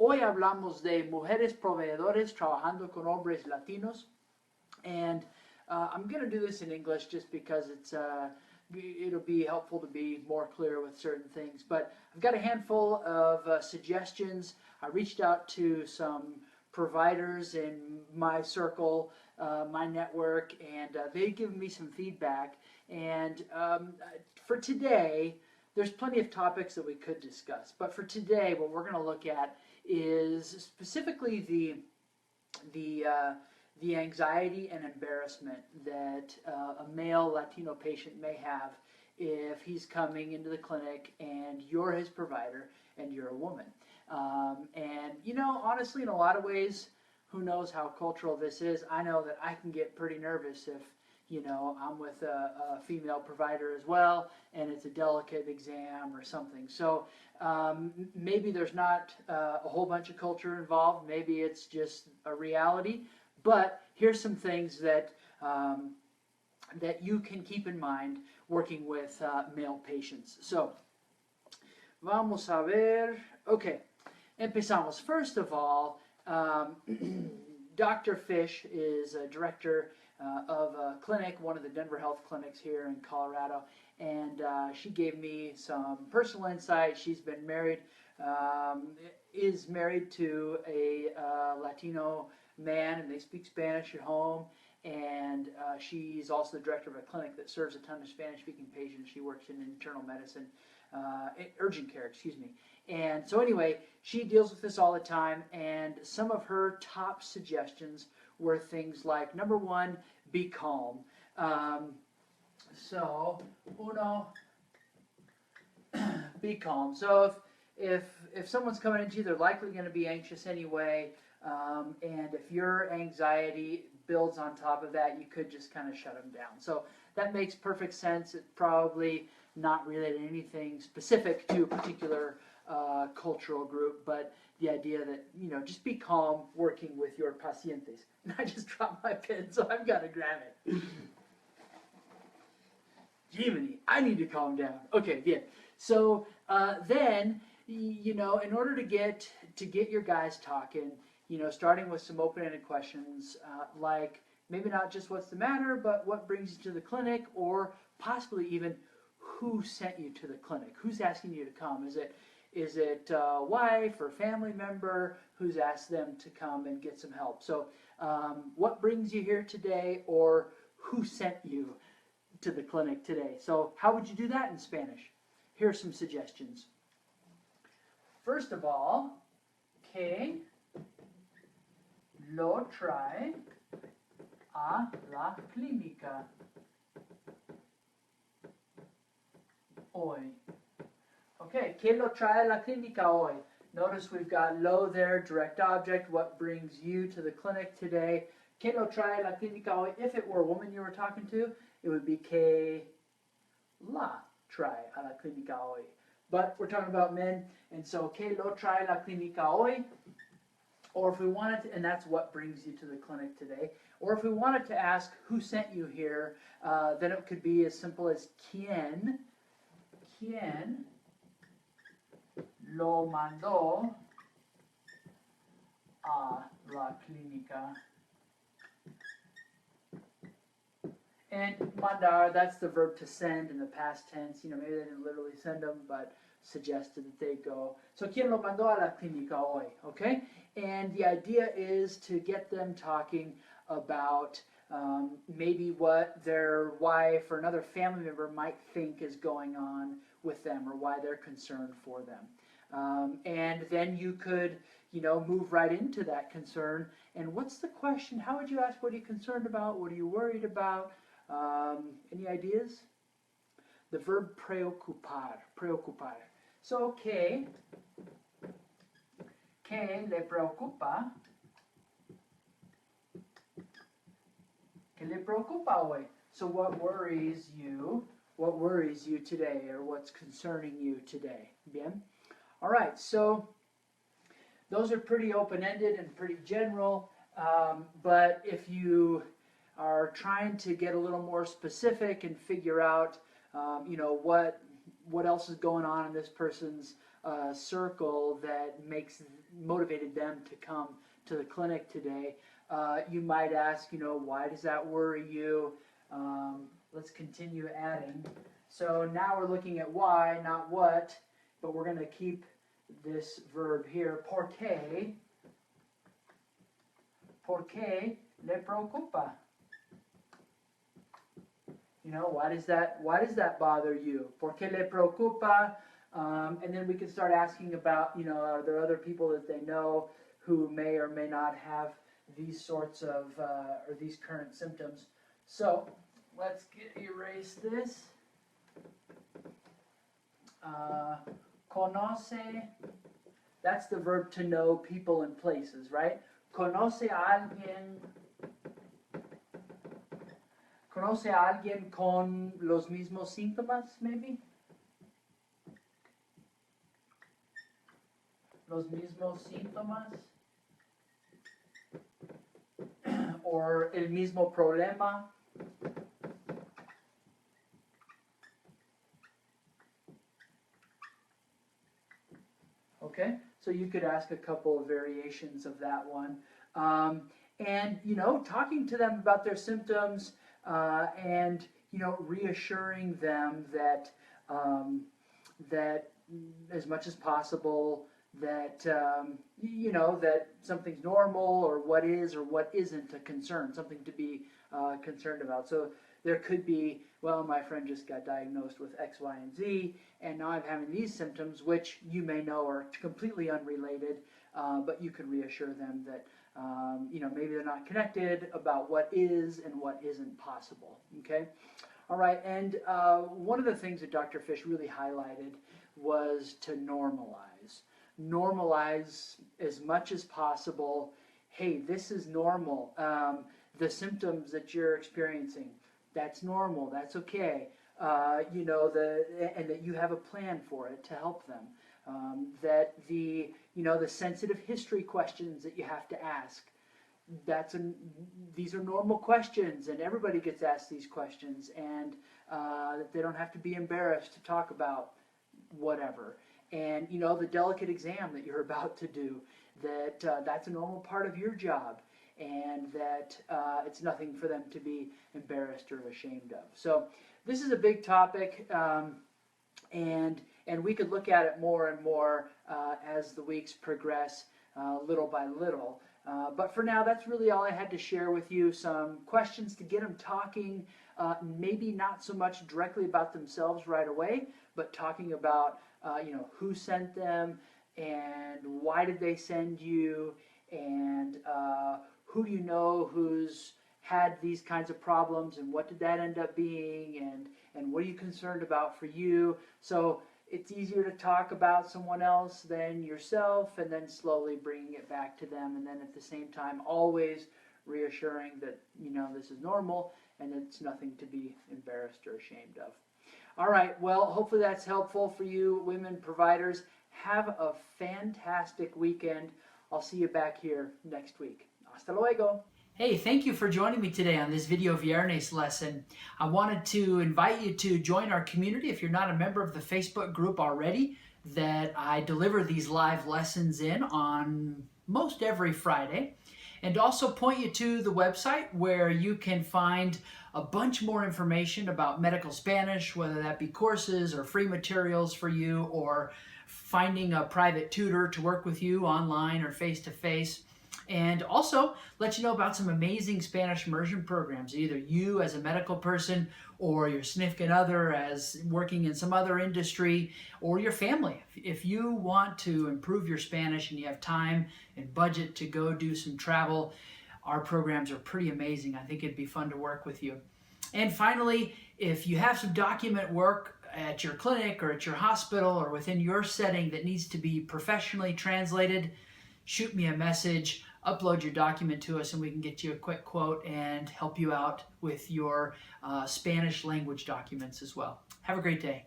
Hoy hablamos de mujeres proveedores trabajando con hombres latinos, and I'm going to do this in English just because it'll be helpful to be more clear with certain things. But I've got a handful of suggestions. I reached out to some providers in my circle, my network, and they've given me some feedback. And for today, there's plenty of topics that we could discuss. But for today, what we're going to look at is specifically the anxiety and embarrassment that a male Latino patient may have if he's coming into the clinic and you're his provider and you're a woman. And you know, honestly, in a lot of ways, who knows how cultural this is. I know that I can get pretty nervous if, you know, I'm with a female provider as well, and it's a delicate exam or something. So maybe there's not a whole bunch of culture involved. Maybe it's just a reality. But here's some things that that you can keep in mind working with male patients. So, vamos a ver. Okay, empezamos. First of all, Dr. Fish is a director of a clinic, one of the Denver Health clinics here in Colorado, and she gave me some personal insight. She's been married, is married to a Latino man, and they speak Spanish at home, and she's also the director of a clinic that serves a ton of Spanish-speaking patients. She works in internal medicine, urgent care, excuse me. And so anyway, she deals with this all the time, and some of her top suggestions were things like, number one, be calm. Be calm. So if someone's coming into you, they're likely going to be anxious anyway, and if your anxiety builds on top of that, you could just kind of shut them down. So that makes perfect sense. It's probably not related to anything specific to a particular cultural group, but the idea that, you know, just be calm working with your pacientes. And I just dropped my pen, so I've got to grab it. Jiminy, I need to calm down. Okay, yeah. So then, you know, in order to get your guys talking, you know, starting with some open-ended questions, like maybe not just what's the matter, but what brings you to the clinic, or possibly even who sent you to the clinic? Who's asking you to come? Is it a wife or family member who's asked them to come and get some help? So what brings you here today, or who sent you to the clinic today? So how would you do that in Spanish? Here are some suggestions. First of all, que lo trae a la clínica hoy. Okay, que lo trae a la clínica hoy. Notice we've got lo there, direct object, what brings you to the clinic today. Que lo trae a la clínica hoy. If it were a woman you were talking to, it would be que la trae a la clínica hoy. But we're talking about men, and so que lo trae a la clínica hoy. Or if we wanted to, and that's what brings you to the clinic today. Or if we wanted to ask who sent you here, then it could be as simple as quién lo mandó a la clínica. And mandar, that's the verb to send in the past tense. You know, maybe they didn't literally send them, but suggested that they go. So, ¿quién lo mandó a la clínica hoy? Okay? And the idea is to get them talking about maybe what their wife or another family member might think is going on with them, or why they're concerned for them. And then you could, you know, move right into that concern. And what's the question? How would you ask, what are you concerned about? What are you worried about? Any ideas? The verb preocupar. So, ¿qué le preocupa? ¿Qué le preocupa hoy? So what worries you? What worries you today, or what's concerning you today? Bien? All right, so those are pretty open-ended and pretty general, but if you are trying to get a little more specific and figure out, you know, what else is going on in this person's circle that motivated them to come to the clinic today. You might ask, why does that worry you? Let's continue adding. So now we're looking at why, not what, but we're going to keep this verb here. ¿Por qué? ¿Por qué le preocupa? Why does that bother you? ¿Por qué le preocupa? And then we can start asking about, are there other people that they know who may or may not have these sorts of, or these current symptoms. So let's erase this. Conoce, that's the verb to know people and places, right? Conoce a alguien con los mismos síntomas, maybe? Los mismos síntomas. Or el mismo problema. Okay, so you could ask a couple of variations of that one. And, talking to them about their symptoms and, reassuring them that, that as much as possible that, that something's normal or what is or what isn't a concern, something to be concerned about. So there could be, well, my friend just got diagnosed with X, Y, and Z, and now I'm having these symptoms, which you may know are completely unrelated, but you could reassure them that, maybe they're not connected about what is and what isn't possible, okay? All right, and one of the things that Dr. Fish really highlighted was to normalize. Normalize as much as possible. Hey, this is normal. The symptoms that you're experiencing, that's normal, that's okay. And that you have a plan for it to help them. That the sensitive history questions that you have to ask, these are normal questions, and everybody gets asked these questions, and that they don't have to be embarrassed to talk about whatever. And the delicate exam that you're about to do, that's a normal part of your job, and that it's nothing for them to be embarrassed or ashamed of. So this is a big topic, and we could look at it more and more as the weeks progress, little by little. But for now, that's really all I had to share with you. Some questions to get them talking, maybe not so much directly about themselves right away, but talking about who sent them, and why did they send you, and who do you know who's had these kinds of problems, and what did that end up being, and what are you concerned about for you. So it's easier to talk about someone else than yourself, and then slowly bringing it back to them, and then at the same time always reassuring that this is normal and it's nothing to be embarrassed or ashamed of. All right, well, hopefully that's helpful for you women providers. Have a fantastic weekend. I'll see you back here next week. Hasta luego. Hey, thank you for joining me today on this video Viernes lesson. I wanted to invite you to join our community if you're not a member of the Facebook group already, that I deliver these live lessons in on most every Friday. And also point you to the website where you can find a bunch more information about medical Spanish, whether that be courses or free materials for you, or finding a private tutor to work with you online or face-to-face. And also let you know about some amazing Spanish immersion programs, either you as a medical person or your significant other as working in some other industry, or your family. If you want to improve your Spanish and you have time and budget to go do some travel, our programs are pretty amazing. I think it'd be fun to work with you. And finally, if you have some document work at your clinic or at your hospital or within your setting that needs to be professionally translated, shoot me a message, upload your document to us, and we can get you a quick quote and help you out with your Spanish language documents as well. Have a great day.